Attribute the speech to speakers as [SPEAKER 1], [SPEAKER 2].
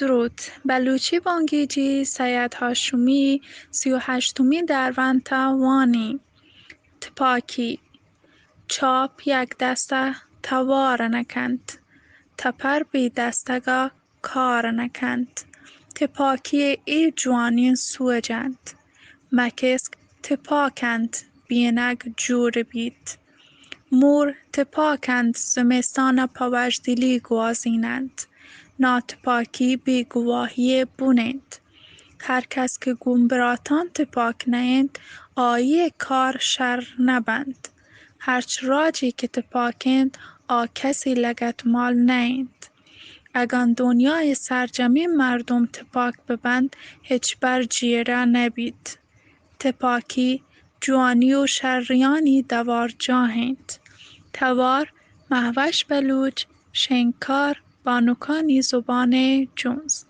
[SPEAKER 1] درود. بلوچی بانگیجی سید هاشمی 38می دروند وانی تپاکی چاپ یک دسته توار نکند تپر بی دستگا کار نکند تپاکی ای جوانی سوجند مکسک تپاکند بینگ جور بید مور تپاکند زمستان پوشدلی گوازینند ناتپاکی بی گواهی بونند هر کس که گومبراتان تپاک نهند آیی کار شر نبند هرچ راجی که تپاکند کسی لگت مال نهند اگان دنیای سرجمی مردم تپاک ببند هیچ بر جیره نبید تپاکی جوانی و شریانی دوار جاهند توار مهوش بلوچ شنکار بانوکانی زبان جونز